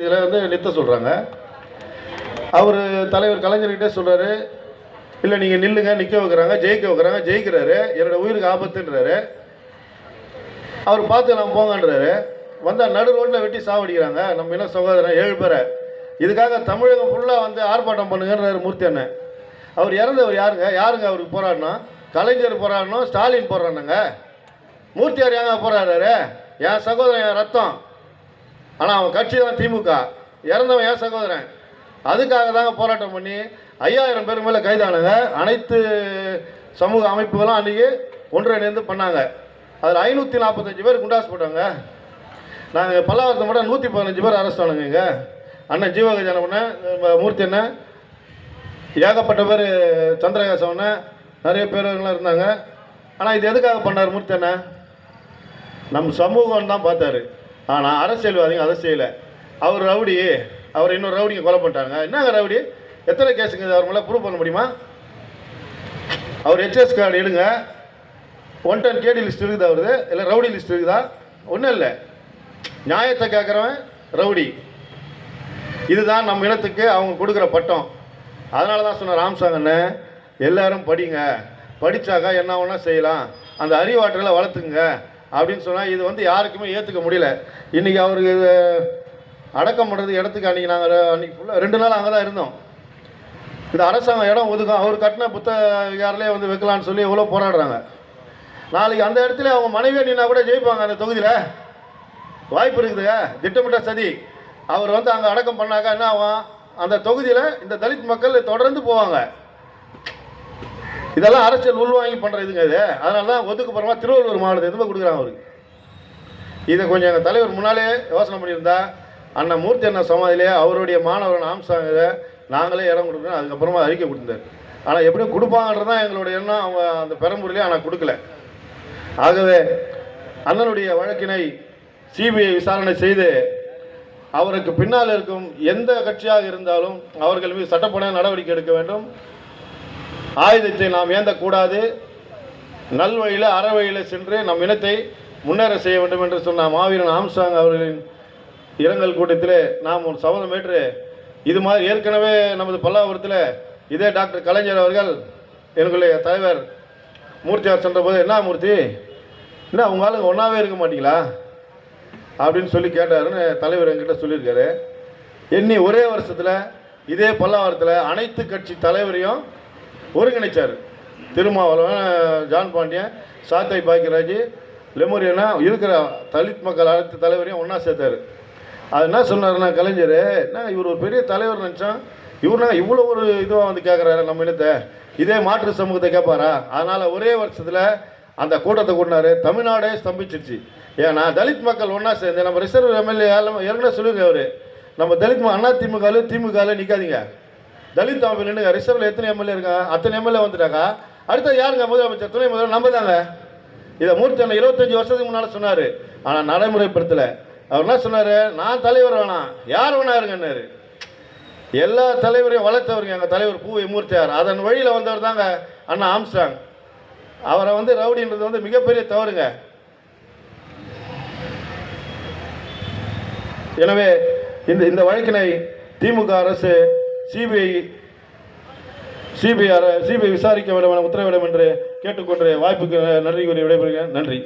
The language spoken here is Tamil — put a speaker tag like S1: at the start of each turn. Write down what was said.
S1: இதில் வந்து நிறுத்த சொல்கிறாங்க. அவர் தலைவர் கலைஞர்கிட்டே சொல்கிறாரு, இல்லை நீங்கள் நில்லுங்க, நிற்க வைக்கிறாங்க, ஜெயிக்க வைக்கிறாங்க, ஜெயிக்கிறாரு, என்னோட உயிருக்கு ஆபத்துன்றாரு. அவர் பார்த்து நம்ம போங்கன்றாரு. வந்தால் நடு ரோட்டில் வெட்டி சாவடிக்கிறாங்க நம்ம இன சகோதரன் 7 பேரை. இதுக்காக தமிழகம் ஃபுல்லாக வந்து ஆர்ப்பாட்டம் பண்ணுங்கன்றாரு மூர்த்தி அண்ணன். அவர் இறந்தவர் யாருங்க அவருக்கு போராடணும்? கலைஞர் போராடணும், ஸ்டாலின் போராடணுங்க. மூர்த்தியார் ஏங்க போராடுறாரு? என் சகோதரன், என் ரத்தம். ஆனால் அவன் கட்சி தான் திமுக. இறந்தவன் என் சகோதரன். அதுக்காக தாங்க போராட்டம் பண்ணி 5000 பேருக்கு மேலே கைதானுங்க. அனைத்து சமூக அமைப்புகளும் அன்றைக்கி ஒன்றிணைந்து பண்ணாங்க. அதில் 545 பேர் குண்டாஸ் போட்டாங்க. நாங்கள் பல்லாவரத்தை மட்டும் 115 பேர் அரெஸ்ட் ஆனுங்க. இங்கே அண்ணன் ஜீவகஜான அண்ணன், மூர்த்தி அண்ணன், ஏகப்பட்ட பேர், சந்திரகாசம் அண்ணன், நிறைய பேருங்களாம் இருந்தாங்க. ஆனால் இது எதுக்காக பண்ணார் மூர்த்தி அண்ணன்? நம்ம சமூகம் தான் பார்த்தாரு. ஆனால் அரசியல்வாதிங்க அதை செய்யலை. அவர் ரவுடி, அவர் இன்னொரு ரவுடிங்க கொலை பண்ணிட்டாங்க. என்னங்க ரவுடி? எத்தனை கேஸுங்க அவர் மேலே ப்ரூவ் பண்ண முடியுமா? அவர் ஹெச்எஸ் கார்டு எடுங்க, 110 கேடி லிஸ்ட் இருக்குதா அவருது? இல்லை ரவுடி லிஸ்ட் இருக்குதா? ஒன்றும் இல்லை. நியாயத்தை கேட்குறவன் ரவுடி. இதுதான் நம்ம இனத்துக்கு அவங்க கொடுக்குற பட்டம். அதனால தான் சொன்ன ராமசாங்கன்னு, எல்லாரும் படிங்க, படித்தாக்கா என்ன ஒன்றா செய்யலாம், அந்த அறிவாற்றலை வளர்த்துங்க அப்படின்னு சொன்னால் இது வந்து யாருக்குமே ஏற்றுக்க முடியல. இன்றைக்கி அவருக்கு அடக்கம் பண்ணுறது இடத்துக்கு அன்றைக்கி நாங்கள் அன்றைக்கி ஃபுல்லாக 2 நாள் அங்கே தான் இருந்தோம். இந்த அரசாங்கம் இடம் ஒதுக்கும், அவர் கட்டின புத்தகாரிலே வந்து வைக்கலான்னு சொல்லி எவ்வளோ போராடுறாங்க. நாளைக்கு அந்த இடத்துல அவங்க மனைவியை நின்னா கூட ஜெயிப்பாங்க அந்த தொகுதியில். வாய்ப்பு இருக்குதுங்க. திட்டமிட்ட சதி. அவர் வந்து அங்கே அடக்கம் பண்ணாக்கா என்ன ஆகும்? அந்த தொகுதியில் இந்த தலித் மக்கள் தொடர்ந்து போவாங்க. இதெல்லாம் அரசியல் உள்வாங்கி பண்ணுறதுங்க இது. அதனால தான் ஒதுக்குப்புறமா திருவள்ளூர் மாவட்டத்தை எதுவுமே கொடுக்குறாங்க அவருக்கு. இதை கொஞ்சம் எங்கள் தலைவர் முன்னாலே யோசனை பண்ணியிருந்தா, அண்ணன் மூர்த்தி அண்ணன் சமாதியிலே அவருடைய மாணவர்கள் ஆம்சாங்க நாங்களே இடம் கொடுக்கணும், அதுக்கப்புறமா அறிக்கை கொடுத்தார். ஆனால் எப்படியும் கொடுப்பாங்கன்றது தான் எங்களுடைய எண்ணம். அவங்க அந்த பெரம்பூர்லேயே ஆனால் கொடுக்கல. ஆகவே அண்ணனுடைய வழக்கினை சிபிஐ விசாரணை செய்து அவருக்கு பின்னால் இருக்கும் எந்த கட்சியாக இருந்தாலும் அவர்கள் மீது சட்டப்படி நடவடிக்கை எடுக்க வேண்டும். ஆயுதத்தை நாம் ஏந்தக்கூடாது. நல்வழியில் அறவழியில் சென்று நம் இனத்தை முன்னேற செய்ய வேண்டும் என்று சொன்ன மாவீரன் ஆம்சாங் அவர்களின் இரங்கல் கூட்டத்தில் நாம் ஒரு சபதம் ஏற்று, இது மாதிரி ஏற்கனவே நமது பல்லாவரத்தில் இதே டாக்டர் கலைஞர் அவர்கள் எங்களுடைய தலைவர் மூர்த்தியார் சென்றபோது, என்ன மூர்த்தி, என்ன உங்களால் ஒன்றாவே இருக்க மாட்டீங்களா அப்படின்னு சொல்லி கேட்டாருன்னு தலைவர் என்கிட்ட சொல்லியிருக்காரு. எண்ணி ஒரே வருஷத்தில் இதே பல்லாவரத்தில் அனைத்து கட்சி தலைவரையும் ஒருங்கிணைச்சார். திருமாவளவன், ஜான் பாண்டியன், சாத்தை பாக்கியராஜ், லெமோரியனா இருக்கிற தலித் மக்கள் அனைத்து தலைவரையும் ஒன்றா சேர்த்தார். அது என்ன சொன்னார்னா கலைஞர், என்ன இவர் ஒரு பெரிய தலைவர் நினச்சோம், இவர்னா இவ்வளோ ஒரு இதுவாக வந்து கேட்குறாரு நம்ம இனத்தை, இதே மாற்று சமூகத்தை கேட்பாரா? அதனால் ஒரே வருஷத்தில் அந்த கூட்டத்தை கூட்டினார். தமிழ்நாடே ஸ்தம்பிச்சிருச்சு. ஏன்னா தலித் மக்கள் ஒன்றா சேர்ந்து நம்ம ரிசர்வ் எம்எல்ஏ ஏற்கனவே சொல்லியிருக்க அவர், நம்ம தலித் அண்ணா திமுகவில் நிற்காதீங்க, தலித் அமைப்பு நின்றுங்க. ரிசர்வில் எத்தனை எம்எல்ஏ இருக்காங்க? அத்தனை எம்எல்ஏ வந்துட்டாக்கா அடுத்தது யாருங்க முதலமைச்சர், துணை முதல்வர்? நம்ம தாங்க. இதை மூர்த்தி அண்ணன் 25 வருஷத்துக்கு முன்னால் சொன்னார். ஆனால் நடைமுறைப்படுத்தலை. அவர் என்ன சொன்னார்? நான் தலைவர் வேணாம், யார் வேணா இருங்கன்னாரு. எல்லா தலைவரையும் வளர்த்தவருங்க எங்கள் தலைவர் பூவை மூர்த்தியார். அதன் வழியில் வந்தவர் தாங்க அண்ணா ஆம்ஸ்ட்ராங். அவரை வந்து ரவுடின்றது வந்து மிகப்பெரிய தவறுங்க. எனவே இந்த வழக்கினை திமுக அரசு சிபிஐ விசாரிக்க வேண்டும் என உத்தரவிடும் என்று கேட்டுக்கொண்டு வாய்ப்புக்கு நன்றி கூறி விடைபெறுகிறேன். நன்றி.